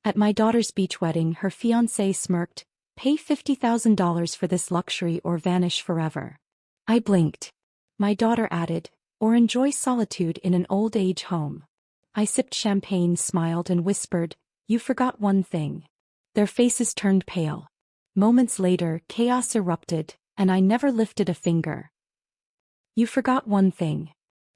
At my daughter's beach wedding, her fiancé smirked, "Pay $50,000 for this luxury or vanish forever." I blinked. My daughter added, "Or enjoy solitude in an old age home." I sipped champagne, smiled, and whispered, "You forgot one thing." Their faces turned pale. Moments later, chaos erupted, and I never lifted a finger. "You forgot one thing."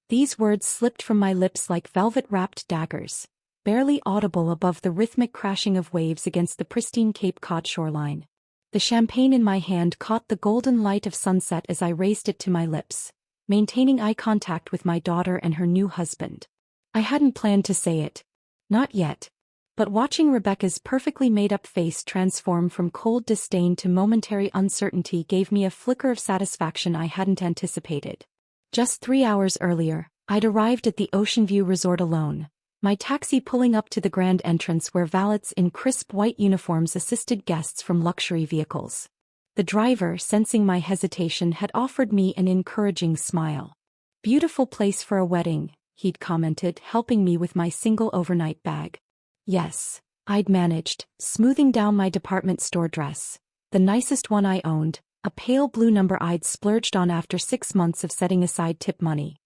These words slipped from my lips like velvet-wrapped daggers, barely audible above the rhythmic crashing of waves against the pristine Cape Cod shoreline. The champagne in my hand caught the golden light of sunset as I raised it to my lips, maintaining eye contact with my daughter and her new husband. I hadn't planned to say it. Not yet. But watching Rebecca's perfectly made-up face transform from cold disdain to momentary uncertainty gave me a flicker of satisfaction I hadn't anticipated. Just 3 hours earlier, I'd arrived at the Ocean View Resort alone, my taxi pulling up to the grand entrance where valets in crisp white uniforms assisted guests from luxury vehicles. The driver, sensing my hesitation, had offered me an encouraging smile. "Beautiful place for a wedding," he'd commented, helping me with my single overnight bag. Yes, I'd managed, smoothing down my department store dress, the nicest one I owned, a pale blue number I'd splurged on after 6 months of setting aside tip money.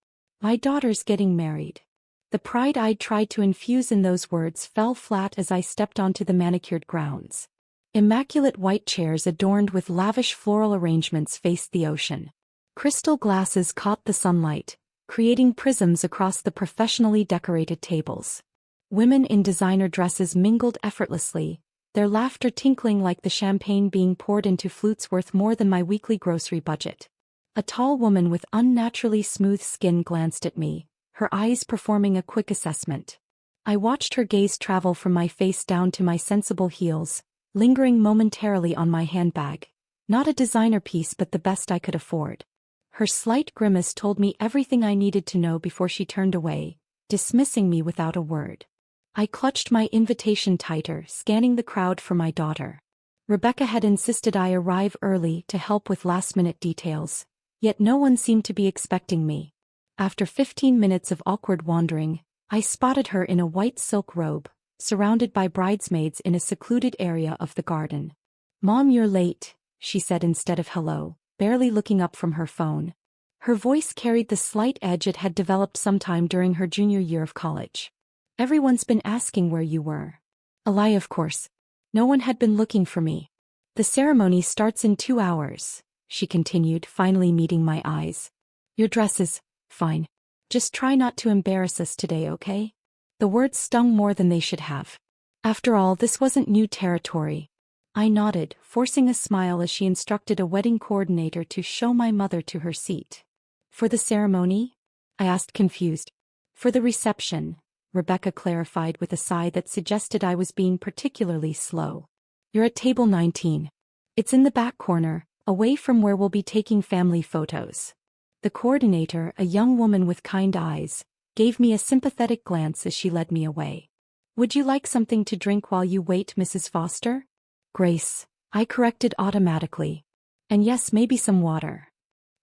My daughter's getting married. The pride I'd tried to infuse in those words fell flat as I stepped onto the manicured grounds. Immaculate white chairs adorned with lavish floral arrangements faced the ocean. Crystal glasses caught the sunlight, creating prisms across the professionally decorated tables. Women in designer dresses mingled effortlessly, their laughter tinkling like the champagne being poured into flutes worth more than my weekly grocery budget. A tall woman with unnaturally smooth skin glanced at me, her eyes performing a quick assessment. I watched her gaze travel from my face down to my sensible heels, lingering momentarily on my handbag. Not a designer piece but the best I could afford. Her slight grimace told me everything I needed to know before she turned away, dismissing me without a word. I clutched my invitation tighter, scanning the crowd for my daughter. Rebecca had insisted I arrive early to help with last-minute details, yet no one seemed to be expecting me. After 15 minutes of awkward wandering, I spotted her in a white silk robe, surrounded by bridesmaids in a secluded area of the garden. "Mom, you're late," she said instead of hello, barely looking up from her phone. Her voice carried the slight edge it had developed sometime during her junior year of college. "Everyone's been asking where you were." A lie, of course. No one had been looking for me. "The ceremony starts in 2 hours, she continued, finally meeting my eyes. "Your dress is fine. Just try not to embarrass us today, okay?" The words stung more than they should have. After all, this wasn't new territory. I nodded, forcing a smile as she instructed a wedding coordinator to show my mother to her seat. "For the ceremony?" I asked, confused. "For the reception," Rebecca clarified with a sigh that suggested I was being particularly slow. "You're at table 19. It's in the back corner, away from where we'll be taking family photos." The coordinator, a young woman with kind eyes, gave me a sympathetic glance as she led me away. "Would you like something to drink while you wait, Mrs. Foster?" "Grace," I corrected automatically. "And yes, maybe some water."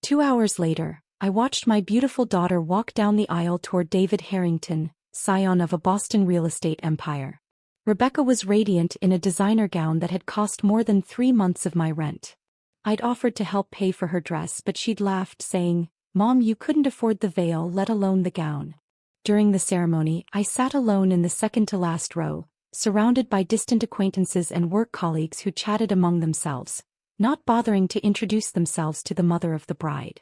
2 hours later, I watched my beautiful daughter walk down the aisle toward David Harrington, scion of a Boston real estate empire. Rebecca was radiant in a designer gown that had cost more than 3 months of my rent. I'd offered to help pay for her dress, but she'd laughed, saying, "Mom, you couldn't afford the veil, let alone the gown." During the ceremony, I sat alone in the second-to-last row, surrounded by distant acquaintances and work colleagues who chatted among themselves, not bothering to introduce themselves to the mother of the bride.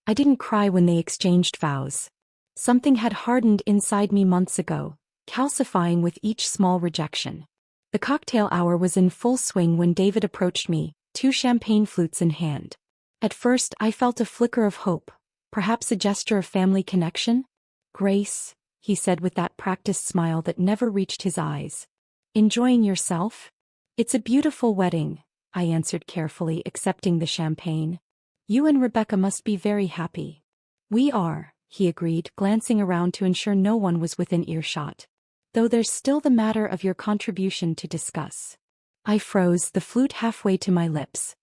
I didn't cry when they exchanged vows. Something had hardened inside me months ago, calcifying with each small rejection. The cocktail hour was in full swing when David approached me, 2 champagne flutes in hand. At first, I felt a flicker of hope, perhaps a gesture of family connection. "Grace," he said with that practiced smile that never reached his eyes. "Enjoying yourself?" "It's a beautiful wedding," I answered carefully, accepting the champagne. "You and Rebecca must be very happy." "We are," he agreed, glancing around to ensure no one was within earshot. "Though there's still the matter of your contribution to discuss." I froze, the flute halfway to my lips.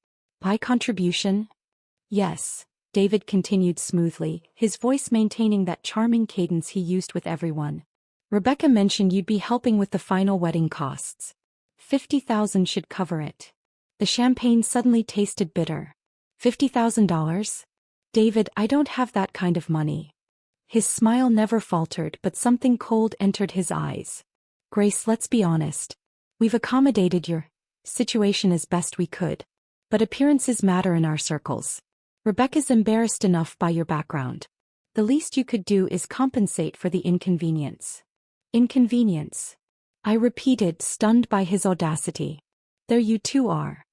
"My contribution?" "Yes," David continued smoothly, his voice maintaining that charming cadence he used with everyone. "Rebecca mentioned you'd be helping with the final wedding costs. $50,000 should cover it. The champagne suddenly tasted bitter. $50,000? David, I don't have that kind of money. His smile never faltered, but something cold entered his eyes. Grace, let's be honest. We've accommodated your situation as best we could. But appearances matter in our circles. Rebecca's embarrassed enough by your background. The least you could do is compensate for the inconvenience. Inconvenience? I repeated, stunned by his audacity. There you two are.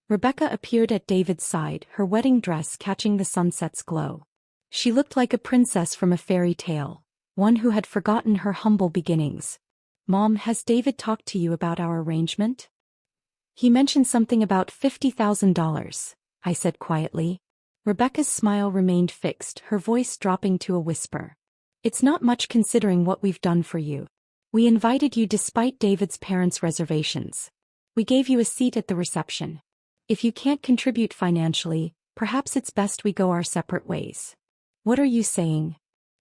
Rebecca appeared at David's side, her wedding dress catching the sunset's glow. She looked like a princess from a fairy tale, one who had forgotten her humble beginnings. Mom, has David talked to you about our arrangement? He mentioned something about $50,000, I said quietly. Rebecca's smile remained fixed, her voice dropping to a whisper. It's not much considering what we've done for you. We invited you despite David's parents' reservations. We gave you a seat at the reception. If you can't contribute financially, perhaps it's best we go our separate ways. What are you saying?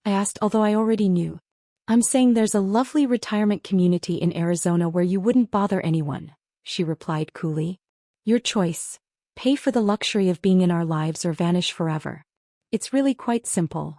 I asked, although I already knew. I'm saying there's a lovely retirement community in Arizona where you wouldn't bother anyone, she replied coolly. Your choice. Pay for the luxury of being in our lives or vanish forever. It's really quite simple.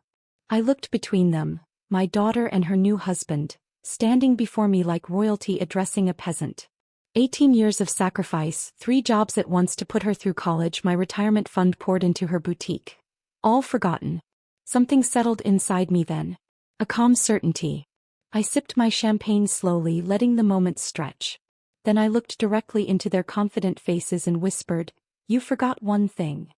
I looked between them, my daughter and her new husband, standing before me like royalty addressing a peasant. 18 years of sacrifice, 3 jobs at once to put her through college, my retirement fund poured into her boutique. All forgotten. Something settled inside me then. A calm certainty. I sipped my champagne slowly, letting the moments stretch. Then I looked directly into their confident faces and whispered, "You forgot one thing."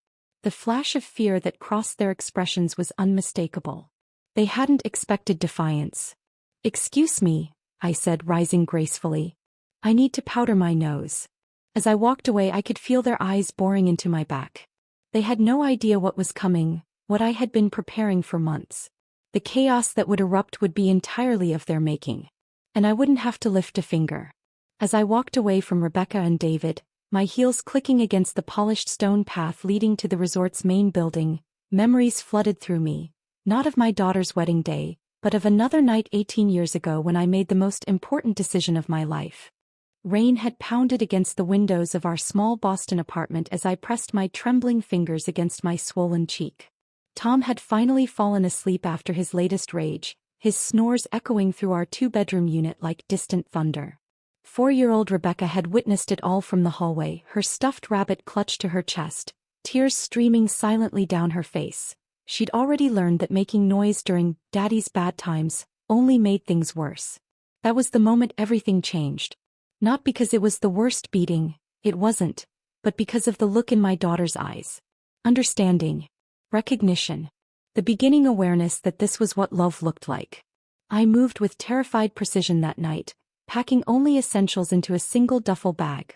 The flash of fear that crossed their expressions was unmistakable. They hadn't expected defiance. "Excuse me," I said, rising gracefully. "I need to powder my nose." As I walked away, I could feel their eyes boring into my back. They had no idea what was coming, what I had been preparing for months. The chaos that would erupt would be entirely of their making. And I wouldn't have to lift a finger. As I walked away from Rebecca and David, my heels clicking against the polished stone path leading to the resort's main building, memories flooded through me, not of my daughter's wedding day, but of another night 18 years ago when I made the most important decision of my life. Rain had pounded against the windows of our small Boston apartment as I pressed my trembling fingers against my swollen cheek. Tom had finally fallen asleep after his latest rage, his snores echoing through our 2-bedroom unit like distant thunder. 4-year-old Rebecca had witnessed it all from the hallway, her stuffed rabbit clutched to her chest, tears streaming silently down her face. She'd already learned that making noise during Daddy's bad times only made things worse. That was the moment everything changed. Not because it was the worst beating, it wasn't, but because of the look in my daughter's eyes. Understanding. Recognition. The beginning awareness that this was what love looked like. I moved with terrified precision that night, packing only essentials into a single duffel bag.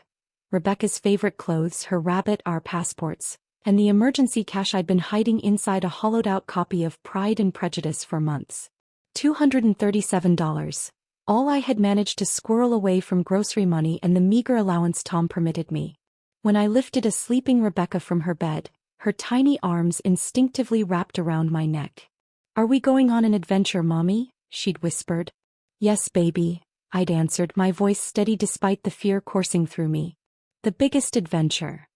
Rebecca's favorite clothes, her rabbit, our passports, and the emergency cash I'd been hiding inside a hollowed-out copy of Pride and Prejudice for months. $237. All I had managed to squirrel away from grocery money and the meager allowance Tom permitted me. When I lifted a sleeping Rebecca from her bed, her tiny arms instinctively wrapped around my neck. "Are we going on an adventure, Mommy?" she'd whispered. "Yes, baby," I'd answered, my voice steady despite the fear coursing through me. "The biggest adventure."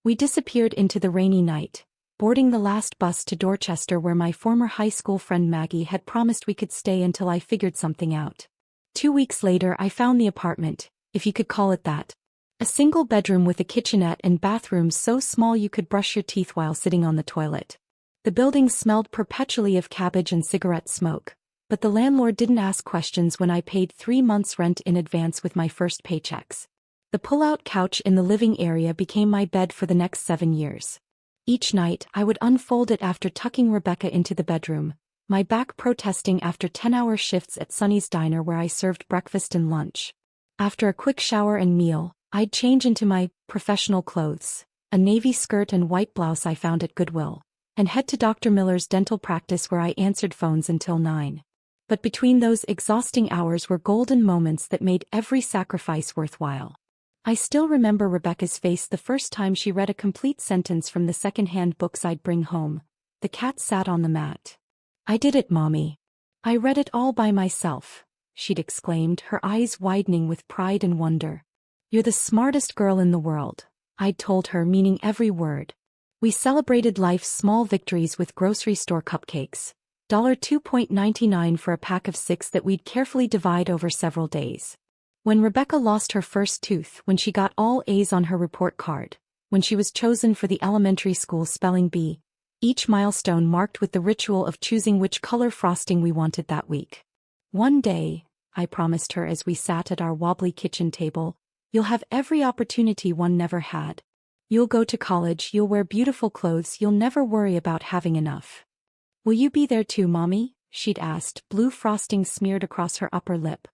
We disappeared into the rainy night, boarding the last bus to Dorchester where my former high school friend Maggie had promised we could stay until I figured something out. 2 weeks later I found the apartment, if you could call it that. A single bedroom with a kitchenette and bathrooms so small you could brush your teeth while sitting on the toilet. The building smelled perpetually of cabbage and cigarette smoke, but the landlord didn't ask questions when I paid 3 months' rent in advance with my first paychecks. The pull-out couch in the living area became my bed for the next 7 years. Each night I would unfold it after tucking Rebecca into the bedroom, my back protesting after 10-hour shifts at Sonny's Diner where I served breakfast and lunch. After a quick shower and meal, I'd change into my professional clothes, a navy skirt and white blouse I found at Goodwill, and head to Dr. Miller's dental practice where I answered phones until 9. But between those exhausting hours were golden moments that made every sacrifice worthwhile. I still remember Rebecca's face the first time she read a complete sentence from the second-hand books I'd bring home. The cat sat on the mat. "I did it, Mommy. I read it all by myself," she'd exclaimed, her eyes widening with pride and wonder. You're the smartest girl in the world, I'd told her, meaning every word. We celebrated life's small victories with grocery store cupcakes. $2.99 for a pack of 6 that we'd carefully divide over several days. When Rebecca lost her first tooth, when she got all A's on her report card, when she was chosen for the elementary school spelling bee, each milestone marked with the ritual of choosing which color frosting we wanted that week. One day, I promised her as we sat at our wobbly kitchen table, you'll have every opportunity one never had. You'll go to college, you'll wear beautiful clothes, you'll never worry about having enough. Will you be there too, Mommy? She'd asked, blue frosting smeared across her upper lip.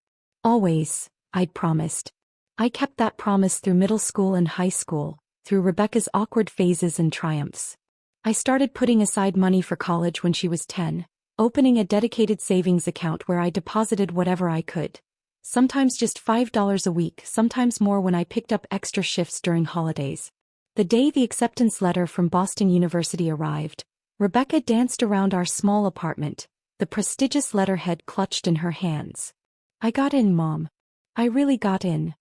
Always, I'd promised. I kept that promise through middle school and high school, through Rebecca's awkward phases and triumphs. I started putting aside money for college when she was 10, opening a dedicated savings account where I deposited whatever I could. Sometimes just $5 a week, sometimes more when I picked up extra shifts during holidays. The day the acceptance letter from Boston University arrived, Rebecca danced around our small apartment, the prestigious letterhead clutched in her hands. I got in, Mom. I really got in.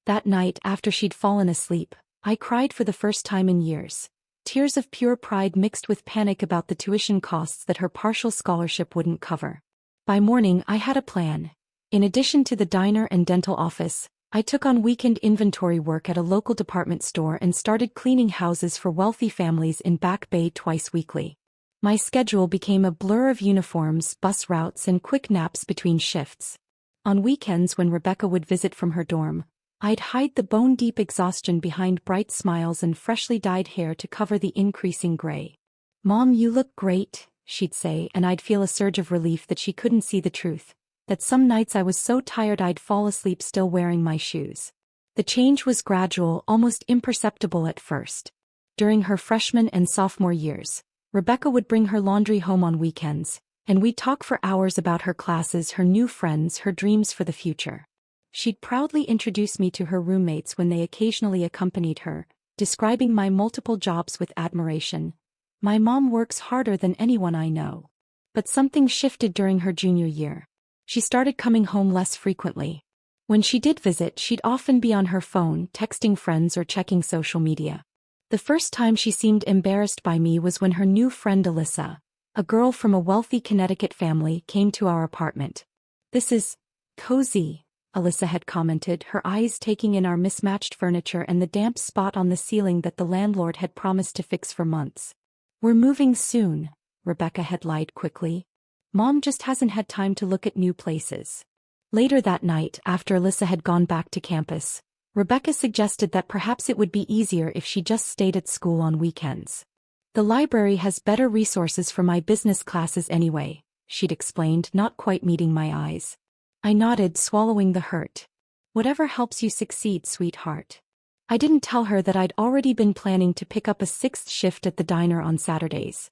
That night, after she'd fallen asleep, I cried for the first time in years. Tears of pure pride mixed with panic about the tuition costs that her partial scholarship wouldn't cover. By morning, I had a plan. In addition to the diner and dental office, I took on weekend inventory work at a local department store and started cleaning houses for wealthy families in Back Bay twice weekly. My schedule became a blur of uniforms, bus routes, and quick naps between shifts. On weekends when Rebecca would visit from her dorm, I'd hide the bone-deep exhaustion behind bright smiles and freshly dyed hair to cover the increasing gray. Mom, you look great, she'd say, and I'd feel a surge of relief that she couldn't see the truth. That some nights I was so tired I'd fall asleep still wearing my shoes. The change was gradual, almost imperceptible at first. During her freshman and sophomore years, Rebecca would bring her laundry home on weekends, and we'd talk for hours about her classes, her new friends, her dreams for the future. She'd proudly introduce me to her roommates when they occasionally accompanied her, describing my multiple jobs with admiration. My mom works harder than anyone I know. But something shifted during her junior year. She started coming home less frequently. When she did visit, she'd often be on her phone, texting friends or checking social media. The first time she seemed embarrassed by me was when her new friend Alyssa, a girl from a wealthy Connecticut family, came to our apartment. "This is cozy," Alyssa had commented, her eyes taking in our mismatched furniture and the damp spot on the ceiling that the landlord had promised to fix for months. "We're moving soon," Rebecca had lied quickly. "Mom just hasn't had time to look at new places." Later that night, after Alyssa had gone back to campus, Rebecca suggested that perhaps it would be easier if she just stayed at school on weekends. "The library has better resources for my business classes anyway," she'd explained, not quite meeting my eyes. I nodded, swallowing the hurt. "Whatever helps you succeed, sweetheart." I didn't tell her that I'd already been planning to pick up a 6th shift at the diner on Saturdays.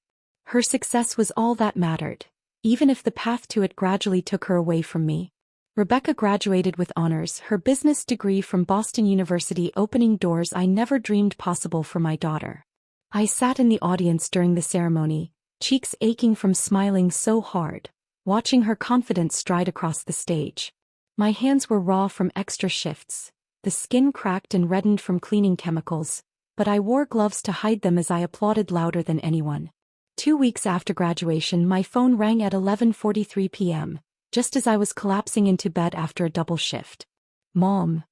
Her success was all that mattered, even if the path to it gradually took her away from me. Rebecca graduated with honors, her business degree from Boston University opening doors I never dreamed possible for my daughter. I sat in the audience during the ceremony, cheeks aching from smiling so hard, watching her confidence stride across the stage. My hands were raw from extra shifts, the skin cracked and reddened from cleaning chemicals, but I wore gloves to hide them as I applauded louder than anyone. 2 weeks after graduation, my phone rang at 11:43 p.m., just as I was collapsing into bed after a double shift. "Mom."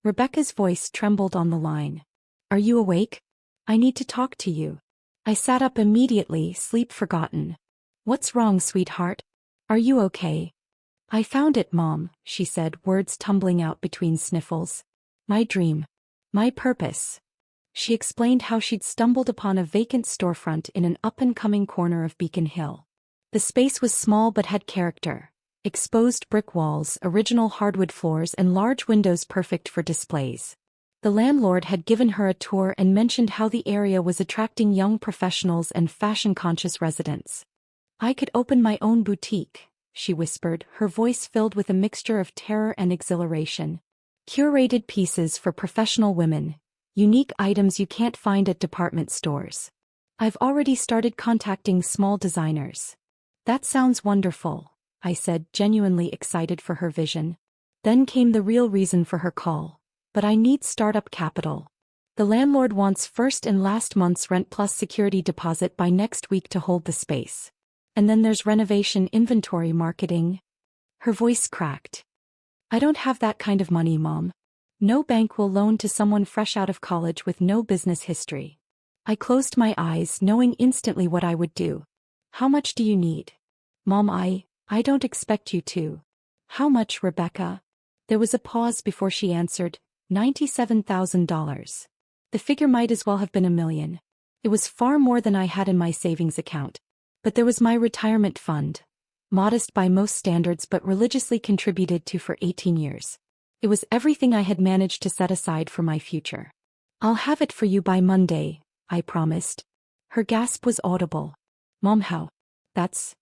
Rebecca's voice trembled on the line. "Are you awake? I need to talk to you." I sat up immediately, sleep forgotten. "What's wrong, sweetheart? Are you okay?" "I found it, Mom," she said, words tumbling out between sniffles. "My dream. My purpose." She explained how she'd stumbled upon a vacant storefront in an up-and-coming corner of Beacon Hill. The space was small but had character. Exposed brick walls, original hardwood floors, and large windows perfect for displays. The landlord had given her a tour and mentioned how the area was attracting young professionals and fashion-conscious residents. "I could open my own boutique," she whispered, her voice filled with a mixture of terror and exhilaration. "Curated pieces for professional women. Unique items you can't find at department stores. I've already started contacting small designers." "That sounds wonderful," I said, genuinely excited for her vision. Then came the real reason for her call. but I need startup capital. The landlord wants first and last month's rent plus security deposit by next week to hold the space. And then there's renovation, inventory, marketing. Her voice cracked. I don't have that kind of money, Mom. No bank will loan to someone fresh out of college with no business history. I closed my eyes, knowing instantly what I would do. How much do you need? Mom, I don't expect you to. How much, Rebecca? There was a pause before she answered, $97,000. The figure might as well have been $1 million. It was far more than I had in my savings account. But there was my retirement fund. Modest by most standards but religiously contributed to for 18 years. It was everything I had managed to set aside for my future. I'll have it for you by Monday, I promised. Her gasp was audible. Mom, how? That's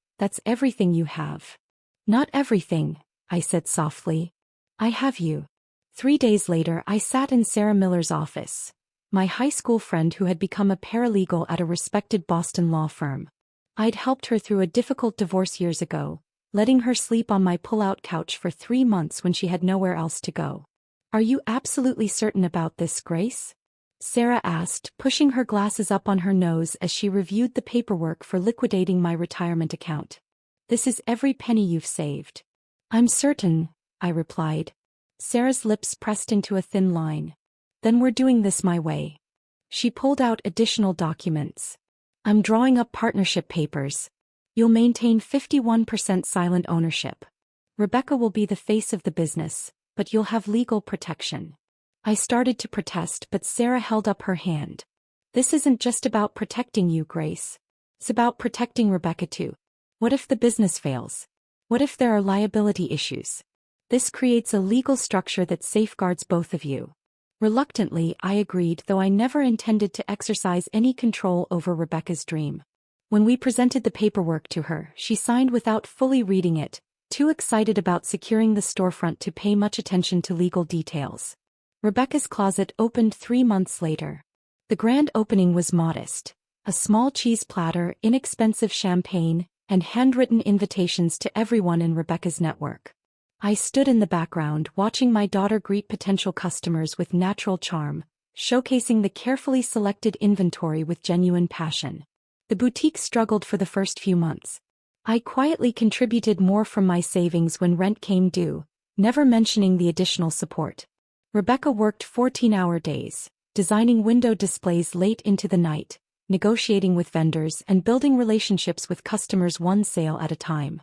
everything you have. Not everything, I said softly. I have you. 3 days later I sat in Sarah Miller's office, my high school friend who had become a paralegal at a respected Boston law firm. I'd helped her through a difficult divorce years ago, letting her sleep on my pull-out couch for 3 months when she had nowhere else to go. Are you absolutely certain about this, Grace? Sarah asked, pushing her glasses up on her nose as she reviewed the paperwork for liquidating my retirement account. This is every penny you've saved. I'm certain, I replied. Sarah's lips pressed into a thin line. Then we're doing this my way. She pulled out additional documents. I'm drawing up partnership papers. You'll maintain 51% silent ownership. Rebecca will be the face of the business, but you'll have legal protection. I started to protest, but Sarah held up her hand. This isn't just about protecting you, Grace. It's about protecting Rebecca too. What if the business fails? What if there are liability issues? This creates a legal structure that safeguards both of you. Reluctantly, I agreed, though I never intended to exercise any control over Rebecca's dream. When we presented the paperwork to her, she signed without fully reading it, too excited about securing the storefront to pay much attention to legal details. Rebecca's closet opened 3 months later. The grand opening was modest. A small cheese platter, inexpensive champagne, and handwritten invitations to everyone in Rebecca's network. I stood in the background watching my daughter greet potential customers with natural charm, showcasing the carefully selected inventory with genuine passion. The boutique struggled for the first few months. I quietly contributed more from my savings when rent came due, never mentioning the additional support. Rebecca worked 14-hour days, designing window displays late into the night, negotiating with vendors and building relationships with customers one sale at a time.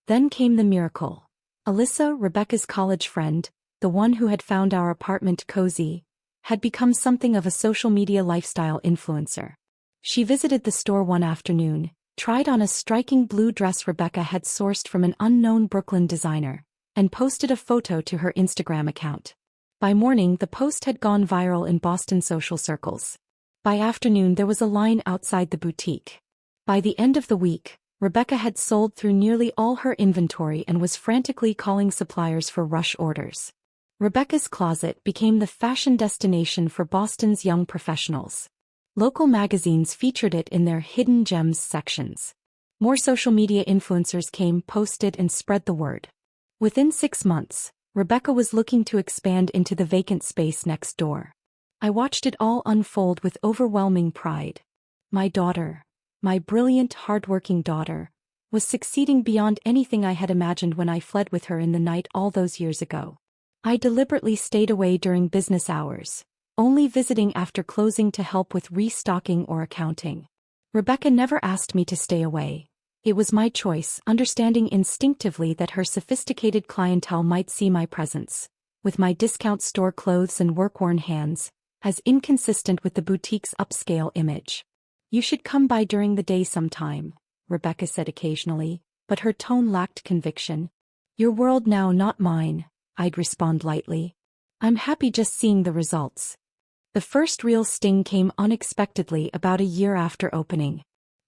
Then came the miracle. Alyssa, Rebecca's college friend, the one who had found our apartment cozy, had become something of a social media lifestyle influencer. She visited the store one afternoon, tried on a striking blue dress Rebecca had sourced from an unknown Brooklyn designer, and posted a photo to her Instagram account. By morning, the post had gone viral in Boston social circles. By afternoon, there was a line outside the boutique. By the end of the week, Rebecca had sold through nearly all her inventory and was frantically calling suppliers for rush orders. Rebecca's closet became the fashion destination for Boston's young professionals. Local magazines featured it in their hidden gems sections. More social media influencers came, posted, and spread the word. Within 6 months, Rebecca was looking to expand into the vacant space next door. I watched it all unfold with overwhelming pride. My daughter, my brilliant, hardworking daughter, was succeeding beyond anything I had imagined when I fled with her in the night all those years ago. I deliberately stayed away during business hours, only visiting after closing to help with restocking or accounting. Rebecca never asked me to stay away. It was my choice, understanding instinctively that her sophisticated clientele might see my presence, with my discount store clothes and work-worn hands, as inconsistent with the boutique's upscale image. You should come by during the day sometime, Rebecca said occasionally, but her tone lacked conviction. Your world now, not mine, I'd respond lightly. I'm happy just seeing the results. The first real sting came unexpectedly about a year after opening.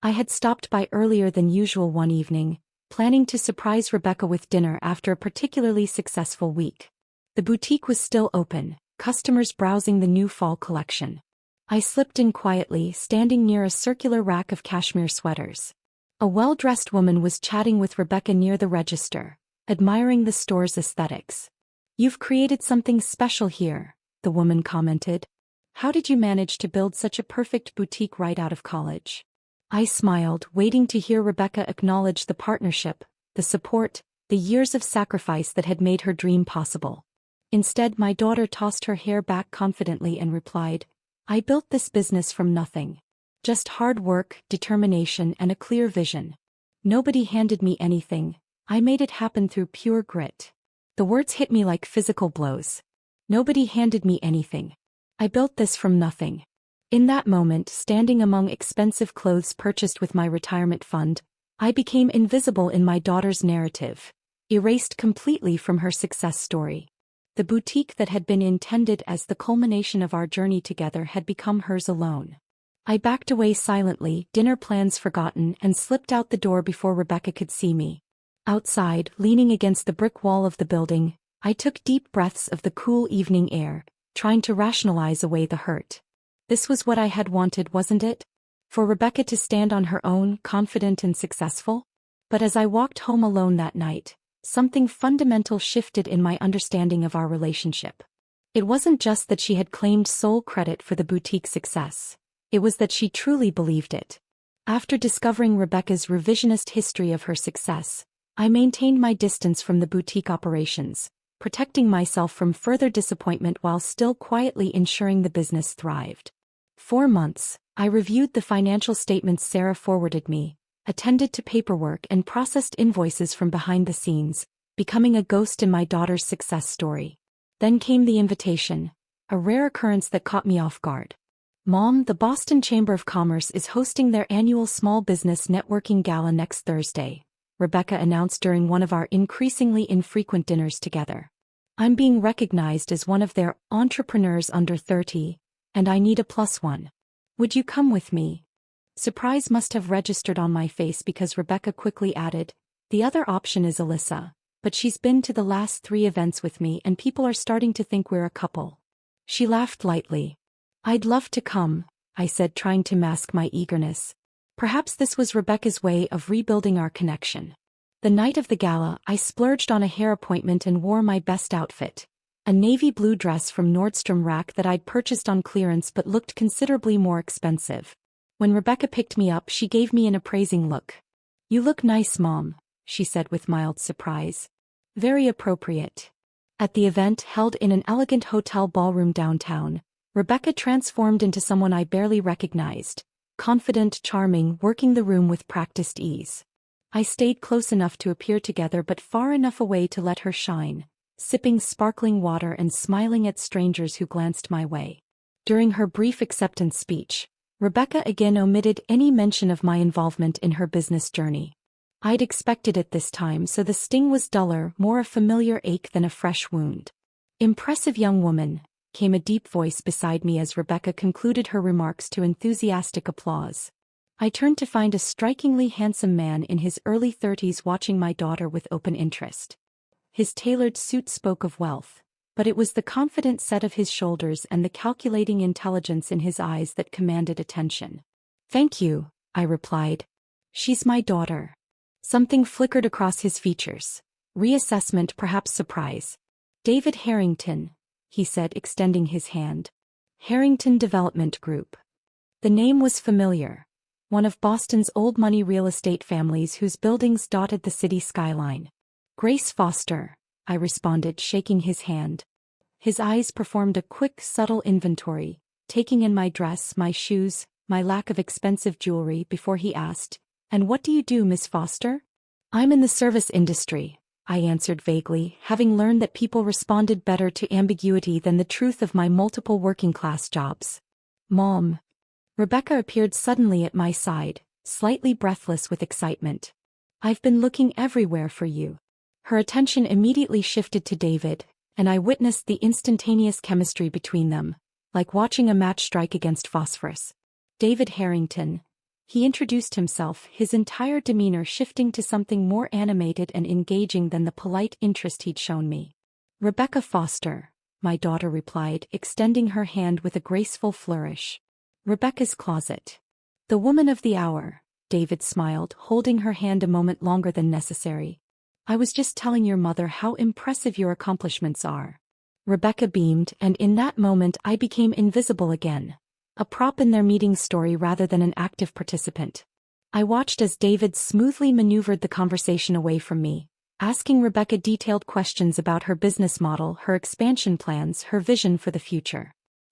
I had stopped by earlier than usual one evening, planning to surprise Rebecca with dinner after a particularly successful week. The boutique was still open, customers browsing the new fall collection. I slipped in quietly, standing near a circular rack of cashmere sweaters. A well-dressed woman was chatting with Rebecca near the register, admiring the store's aesthetics. You've created something special here, the woman commented. How did you manage to build such a perfect boutique right out of college? I smiled, waiting to hear Rebecca acknowledge the partnership, the support, the years of sacrifice that had made her dream possible. Instead, my daughter tossed her hair back confidently and replied, I built this business from nothing. Just hard work, determination, and a clear vision. Nobody handed me anything. I made it happen through pure grit. The words hit me like physical blows. Nobody handed me anything. I built this from nothing. In that moment, standing among expensive clothes purchased with my retirement fund, I became invisible in my daughter's narrative, erased completely from her success story. The boutique that had been intended as the culmination of our journey together had become hers alone. I backed away silently, dinner plans forgotten, and slipped out the door before Rebecca could see me. Outside, leaning against the brick wall of the building, I took deep breaths of the cool evening air, trying to rationalize away the hurt. This was what I had wanted, wasn't it? For Rebecca to stand on her own, confident and successful? But as I walked home alone that night, something fundamental shifted in my understanding of our relationship. It wasn't just that she had claimed sole credit for the boutique success. It was that she truly believed it. After discovering Rebecca's revisionist history of her success, I maintained my distance from the boutique operations, protecting myself from further disappointment while still quietly ensuring the business thrived. 4 months, I reviewed the financial statements Sarah forwarded me, attended to paperwork and processed invoices from behind the scenes, becoming a ghost in my daughter's success story. Then came the invitation, a rare occurrence that caught me off guard. Mom, the Boston Chamber of Commerce is hosting their annual Small Business Networking Gala next Thursday, Rebecca announced during one of our increasingly infrequent dinners together. I'm being recognized as one of their entrepreneurs under 30, and I need a +1. Would you come with me? Surprise must have registered on my face because Rebecca quickly added, the other option is Alyssa, but she's been to the last 3 events with me and people are starting to think we're a couple. She laughed lightly. I'd love to come, I said, trying to mask my eagerness. Perhaps this was Rebecca's way of rebuilding our connection. The night of the gala, I splurged on a hair appointment and wore my best outfit, a navy blue dress from Nordstrom Rack that I'd purchased on clearance but looked considerably more expensive. When Rebecca picked me up, she gave me an appraising look. You look nice, Mom, she said with mild surprise. Very appropriate. At the event held in an elegant hotel ballroom downtown, Rebecca transformed into someone I barely recognized, confident, charming, working the room with practiced ease. I stayed close enough to appear together but far enough away to let her shine, sipping sparkling water and smiling at strangers who glanced my way. During her brief acceptance speech, Rebecca again omitted any mention of my involvement in her business journey. I'd expected it this time, so the sting was duller, more a familiar ache than a fresh wound. Impressive young woman, came a deep voice beside me as Rebecca concluded her remarks to enthusiastic applause. I turned to find a strikingly handsome man in his early 30s watching my daughter with open interest. His tailored suit spoke of wealth, but it was the confident set of his shoulders and the calculating intelligence in his eyes that commanded attention. Thank you, I replied. She's my daughter. Something flickered across his features. Reassessment, perhaps surprise. David Harrington, he said, extending his hand. Harrington Development Group. The name was familiar. One of Boston's old money real estate families whose buildings dotted the city skyline. Grace Foster, I responded, shaking his hand. His eyes performed a quick, subtle inventory, taking in my dress, my shoes, my lack of expensive jewelry before he asked, "And what do you do, Miss Foster?" "I'm in the service industry," I answered vaguely, having learned that people responded better to ambiguity than the truth of my multiple working-class jobs. "Mom." Rebecca appeared suddenly at my side, slightly breathless with excitement. "I've been looking everywhere for you." Her attention immediately shifted to David, and I witnessed the instantaneous chemistry between them, like watching a match strike against phosphorus. David Harrington. He introduced himself, his entire demeanor shifting to something more animated and engaging than the polite interest he'd shown me. "Rebecca Foster," my daughter replied, extending her hand with a graceful flourish. "Rebecca's closet." "The woman of the hour," David smiled, holding her hand a moment longer than necessary. "I was just telling your mother how impressive your accomplishments are." Rebecca beamed, and in that moment I became invisible again. A prop in their meeting story rather than an active participant. I watched as David smoothly maneuvered the conversation away from me, asking Rebecca detailed questions about her business model, her expansion plans, her vision for the future.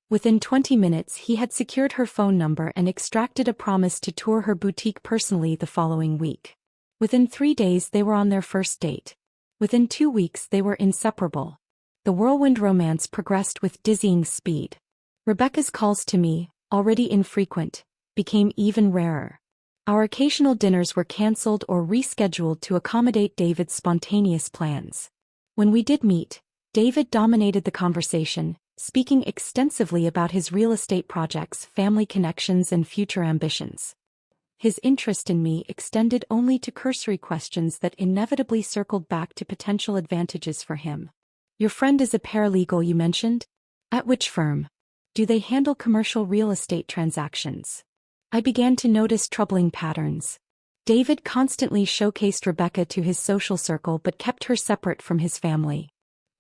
Within 20 minutes he had secured her phone number and extracted a promise to tour her boutique personally the following week. Within 3 days they were on their first date. Within 2 weeks they were inseparable. The whirlwind romance progressed with dizzying speed. Rebecca's calls to me, already infrequent, became even rarer. Our occasional dinners were cancelled or rescheduled to accommodate David's spontaneous plans. When we did meet, David dominated the conversation, speaking extensively about his real estate projects, family connections, and future ambitions. His interest in me extended only to cursory questions that inevitably circled back to potential advantages for him. Your friend is a paralegal, you mentioned? At which firm? Do they handle commercial real estate transactions? I began to notice troubling patterns. David constantly showcased Rebecca to his social circle but kept her separate from his family.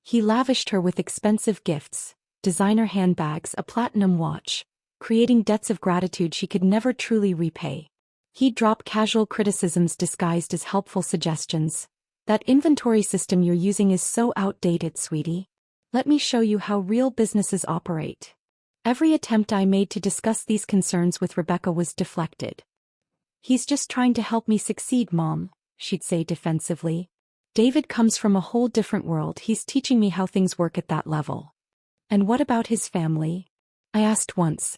He lavished her with expensive gifts, designer handbags, a platinum watch, creating debts of gratitude she could never truly repay. He'd drop casual criticisms disguised as helpful suggestions. That inventory system you're using is so outdated, sweetie. Let me show you how real businesses operate. Every attempt I made to discuss these concerns with Rebecca was deflected. He's just trying to help me succeed, Mom, she'd say defensively. David comes from a whole different world. He's teaching me how things work at that level. And what about his family? I asked once.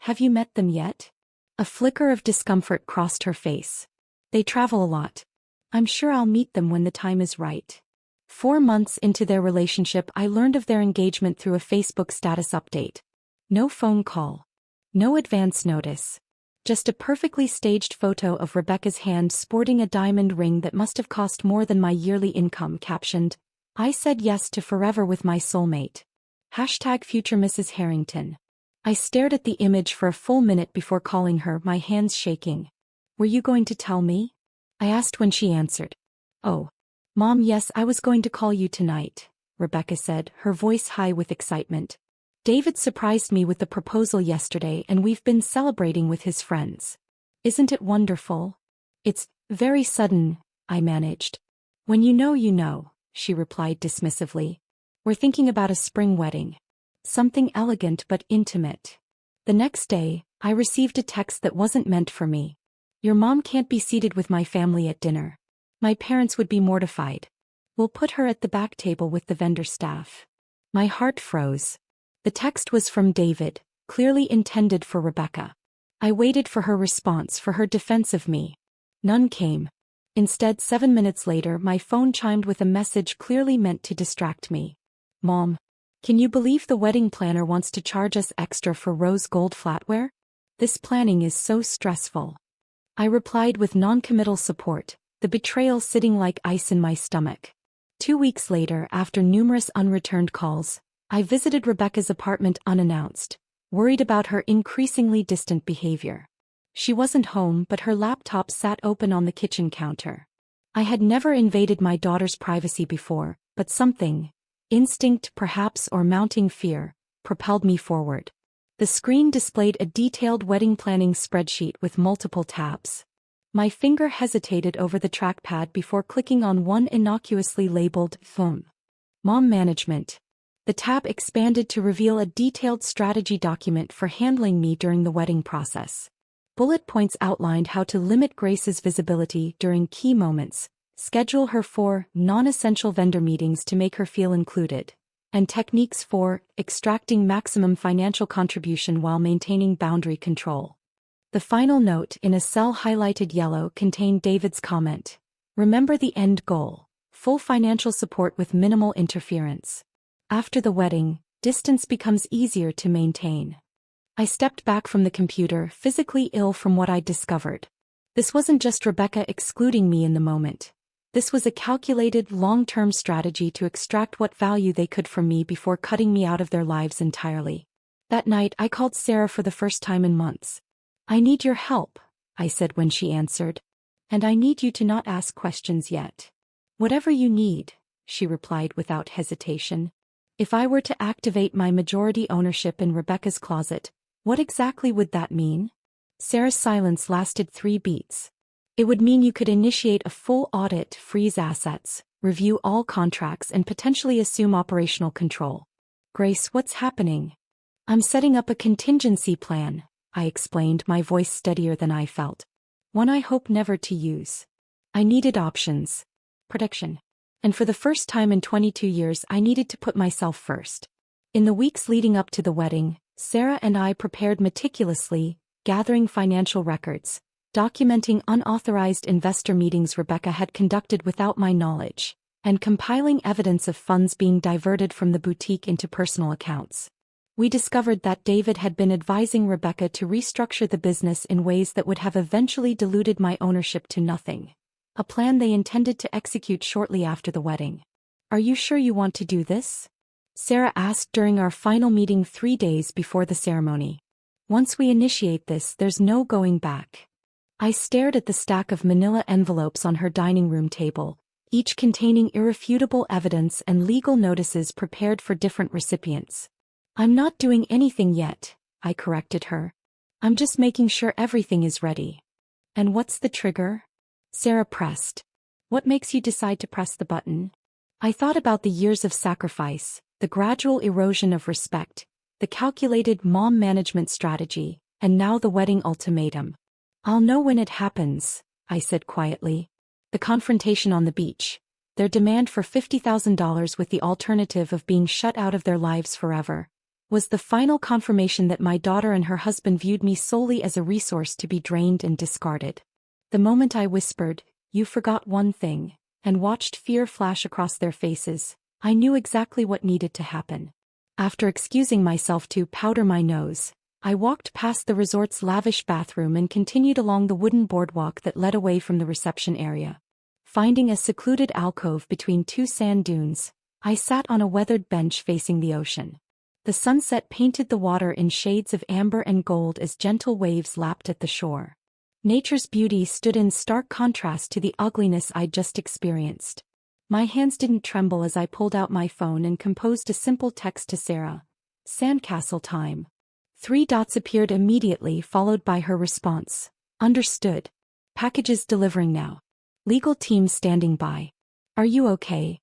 Have you met them yet? A flicker of discomfort crossed her face. They travel a lot. I'm sure I'll meet them when the time is right. 4 months into their relationship, I learned of their engagement through a Facebook status update. No phone call. No advance notice. Just a perfectly staged photo of Rebecca's hand sporting a diamond ring that must have cost more than my yearly income, captioned, I said yes to forever with my soulmate. #future Mrs. Harrington. I stared at the image for a full minute before calling her, my hands shaking. Were you going to tell me? I asked when she answered. Oh. Mom, yes, I was going to call you tonight, Rebecca said, her voice high with excitement. David surprised me with the proposal yesterday and we've been celebrating with his friends. Isn't it wonderful? It's very sudden, I managed. When you know, she replied dismissively. We're thinking about a spring wedding. Something elegant but intimate. The next day, I received a text that wasn't meant for me. Your mom can't be seated with my family at dinner. My parents would be mortified. We'll put her at the back table with the vendor staff. My heart froze. The text was from David, clearly intended for Rebecca. I waited for her response, for her defense of me. None came. Instead, 7 minutes later, my phone chimed with a message clearly meant to distract me. Mom, can you believe the wedding planner wants to charge us extra for rose gold flatware? This planning is so stressful. I replied with non-committal support, the betrayal sitting like ice in my stomach. 2 weeks later, after numerous unreturned calls, I visited Rebecca's apartment unannounced, worried about her increasingly distant behavior. She wasn't home, but her laptop sat open on the kitchen counter. I had never invaded my daughter's privacy before, but something, instinct perhaps or mounting fear, propelled me forward. The screen displayed a detailed wedding planning spreadsheet with multiple tabs. My finger hesitated over the trackpad before clicking on one innocuously labeled Phone. Mom Management. The tab expanded to reveal a detailed strategy document for handling me during the wedding process. Bullet points outlined how to limit Grace's visibility during key moments, schedule her for non-essential vendor meetings to make her feel included, and techniques for extracting maximum financial contribution while maintaining boundary control. The final note in a cell highlighted yellow contained David's comment. Remember the end goal: full financial support with minimal interference. After the wedding, distance becomes easier to maintain. I stepped back from the computer, physically ill from what I'd discovered. This wasn't just Rebecca excluding me in the moment. This was a calculated, long-term strategy to extract what value they could from me before cutting me out of their lives entirely. That night, I called Sarah for the first time in months. I need your help, I said when she answered. And I need you to not ask questions yet. Whatever you need, she replied without hesitation. If I were to activate my majority ownership in Rebecca's closet, what exactly would that mean? Sarah's silence lasted 3 beats. It would mean you could initiate a full audit, freeze assets, review all contracts, and potentially assume operational control. Grace, what's happening? I'm setting up a contingency plan, I explained, my voice steadier than I felt. One I hope never to use. I needed options. Protection. And for the first time in 22 years, I needed to put myself first. In the weeks leading up to the wedding, Sarah and I prepared meticulously, gathering financial records, documenting unauthorized investor meetings Rebecca had conducted without my knowledge, and compiling evidence of funds being diverted from the boutique into personal accounts. We discovered that David had been advising Rebecca to restructure the business in ways that would have eventually diluted my ownership to nothing. A plan they intended to execute shortly after the wedding. Are you sure you want to do this? Sarah asked during our final meeting 3 days before the ceremony. Once we initiate this, there's no going back. I stared at the stack of manila envelopes on her dining room table, each containing irrefutable evidence and legal notices prepared for different recipients. I'm not doing anything yet, I corrected her. I'm just making sure everything is ready. And what's the trigger? Sarah pressed. What makes you decide to press the button? I thought about the years of sacrifice, the gradual erosion of respect, the calculated mom management strategy, and now the wedding ultimatum. I'll know when it happens, I said quietly. The confrontation on the beach, their demand for $50,000 with the alternative of being shut out of their lives forever, was the final confirmation that my daughter and her husband viewed me solely as a resource to be drained and discarded. The moment I whispered, "You forgot one thing," and watched fear flash across their faces, I knew exactly what needed to happen. After excusing myself to powder my nose, I walked past the resort's lavish bathroom and continued along the wooden boardwalk that led away from the reception area. Finding a secluded alcove between 2 sand dunes, I sat on a weathered bench facing the ocean. The sunset painted the water in shades of amber and gold as gentle waves lapped at the shore. Nature's beauty stood in stark contrast to the ugliness I'd just experienced. My hands didn't tremble as I pulled out my phone and composed a simple text to Sarah. Sandcastle time. 3 dots appeared immediately, followed by her response. Understood. Packages delivering now. Legal team standing by. Are you okay?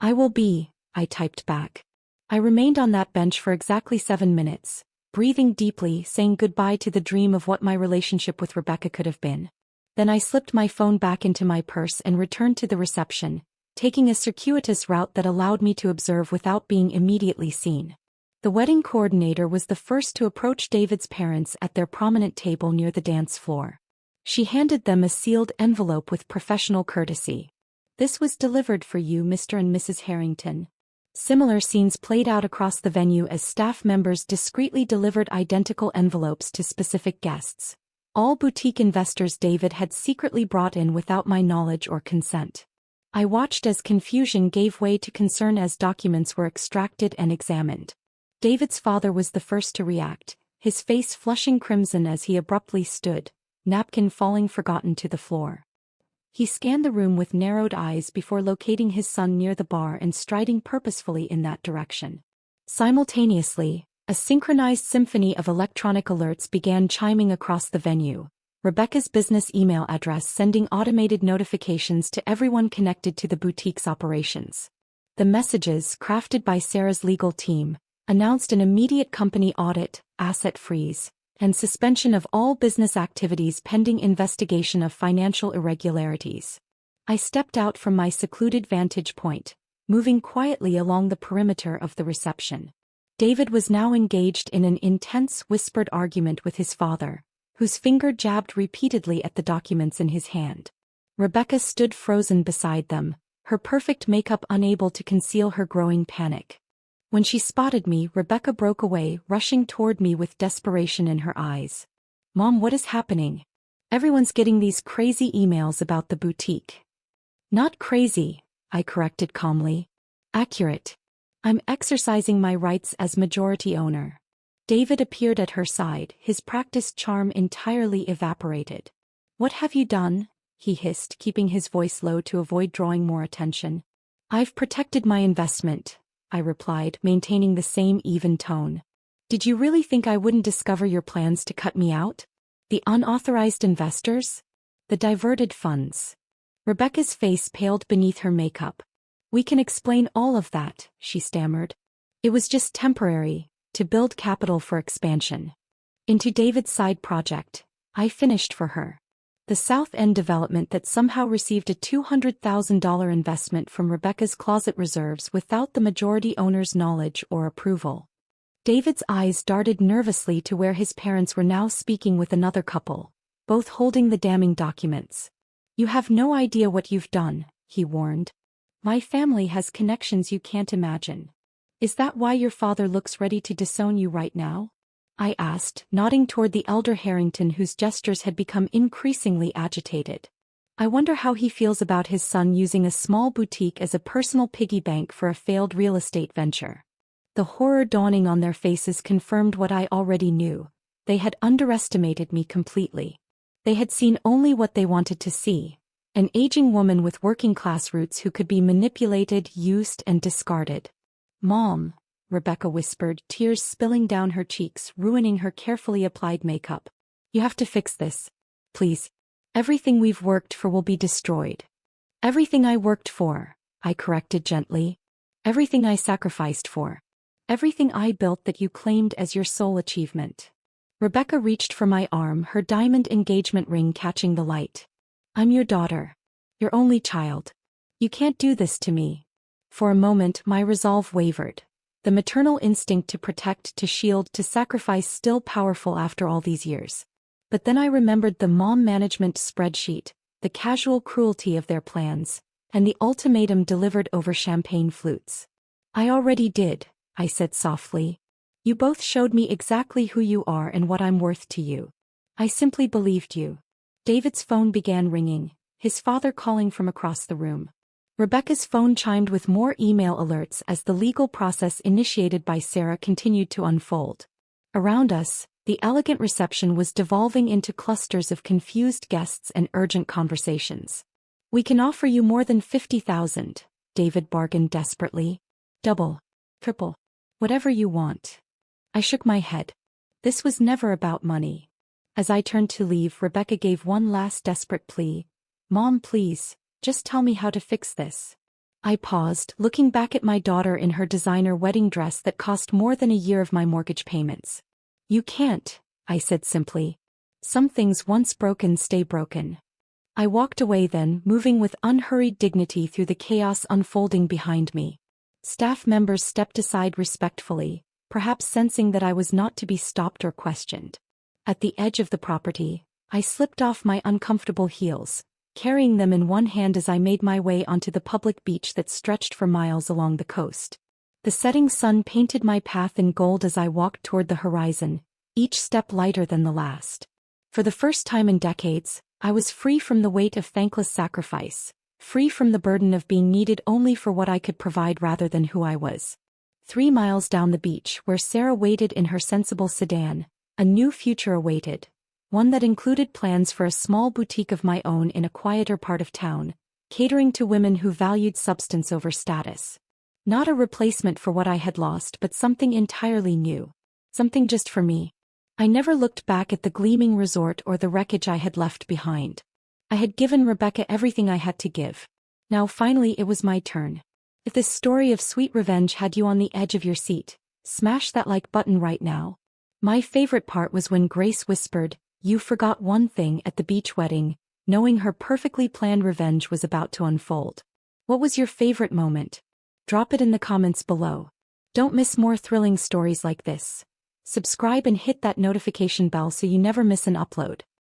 I will be, I typed back. I remained on that bench for exactly 7 minutes, breathing deeply, saying goodbye to the dream of what my relationship with Rebecca could have been. Then I slipped my phone back into my purse and returned to the reception, taking a circuitous route that allowed me to observe without being immediately seen. The wedding coordinator was the first to approach David's parents at their prominent table near the dance floor. She handed them a sealed envelope with professional courtesy. This was delivered for you, Mr. and Mrs. Harrington. Similar scenes played out across the venue as staff members discreetly delivered identical envelopes to specific guests. All boutique investors David had secretly brought in without my knowledge or consent. I watched as confusion gave way to concern as documents were extracted and examined. David's father was the first to react, his face flushing crimson as he abruptly stood, napkin falling forgotten to the floor. He scanned the room with narrowed eyes before locating his son near the bar and striding purposefully in that direction. Simultaneously, a synchronized symphony of electronic alerts began chiming across the venue, Rebecca's business email address sending automated notifications to everyone connected to the boutique's operations. The messages, crafted by Sarah's legal team, announced an immediate company audit, asset freeze, and suspension of all business activities pending investigation of financial irregularities. I stepped out from my secluded vantage point, moving quietly along the perimeter of the reception. David was now engaged in an intense whispered argument with his father, whose finger jabbed repeatedly at the documents in his hand. Rebecca stood frozen beside them, her perfect makeup unable to conceal her growing panic. When she spotted me, Rebecca broke away, rushing toward me with desperation in her eyes. Mom, what is happening? Everyone's getting these crazy emails about the boutique. Not crazy, I corrected calmly. Accurate. I'm exercising my rights as majority owner. David appeared at her side, his practiced charm entirely evaporated. What have you done? He hissed, keeping his voice low to avoid drawing more attention. I've protected my investment, I replied, maintaining the same even tone. Did you really think I wouldn't discover your plans to cut me out? The unauthorized investors? The diverted funds? Rebecca's face paled beneath her makeup. We can explain all of that, she stammered. It was just temporary, to build capital for expansion. Into David's side project, I finished for her. The South End development that somehow received a $200,000 investment from Rebecca's closet reserves without the majority owner's knowledge or approval. David's eyes darted nervously to where his parents were now speaking with another couple, both holding the damning documents. You have no idea what you've done, he warned. My family has connections you can't imagine. Is that why your father looks ready to disown you right now? I asked, nodding toward the elder Harrington whose gestures had become increasingly agitated. I wonder how he feels about his son using a small boutique as a personal piggy bank for a failed real estate venture. The horror dawning on their faces confirmed what I already knew. They had underestimated me completely. They had seen only what they wanted to see. An aging woman with working-class roots who could be manipulated, used, and discarded. Mom, Rebecca whispered, tears spilling down her cheeks, ruining her carefully applied makeup. You have to fix this. Please. Everything we've worked for will be destroyed. Everything I worked for, I corrected gently. Everything I sacrificed for. Everything I built that you claimed as your sole achievement. Rebecca reached for my arm, her diamond engagement ring catching the light. I'm your daughter. Your only child. You can't do this to me. For a moment my resolve wavered. The maternal instinct to protect, to shield, to sacrifice still powerful after all these years. But then I remembered the mom management spreadsheet, the casual cruelty of their plans, and the ultimatum delivered over champagne flutes. I already did, I said softly. You both showed me exactly who you are and what I'm worth to you. I simply believed you. David's phone began ringing, his father calling from across the room. Rebecca's phone chimed with more email alerts as the legal process initiated by Sarah continued to unfold. Around us, the elegant reception was devolving into clusters of confused guests and urgent conversations. We can offer you more than $50,000, David bargained desperately. Double, triple, whatever you want. I shook my head. This was never about money. As I turned to leave, Rebecca gave one last desperate plea. Mom, please. Just tell me how to fix this. I paused, looking back at my daughter in her designer wedding dress that cost more than a year of my mortgage payments. You can't, I said simply. Some things once broken stay broken. I walked away then, moving with unhurried dignity through the chaos unfolding behind me. Staff members stepped aside respectfully, perhaps sensing that I was not to be stopped or questioned. At the edge of the property, I slipped off my uncomfortable heels, carrying them in one hand as I made my way onto the public beach that stretched for miles along the coast. The setting sun painted my path in gold as I walked toward the horizon, each step lighter than the last. For the first time in decades, I was free from the weight of thankless sacrifice, free from the burden of being needed only for what I could provide rather than who I was. 3 miles down the beach, where Sarah waited in her sensible sedan, a new future awaited. One that included plans for a small boutique of my own in a quieter part of town, catering to women who valued substance over status. Not a replacement for what I had lost, but something entirely new. Something just for me. I never looked back at the gleaming resort or the wreckage I had left behind. I had given Rebecca everything I had to give. Now finally it was my turn. If this story of sweet revenge had you on the edge of your seat, smash that like button right now. My favorite part was when Grace whispered, "You forgot one thing" at the beach wedding, knowing her perfectly planned revenge was about to unfold. What was your favorite moment? Drop it in the comments below. Don't miss more thrilling stories like this. Subscribe and hit that notification bell so you never miss an upload.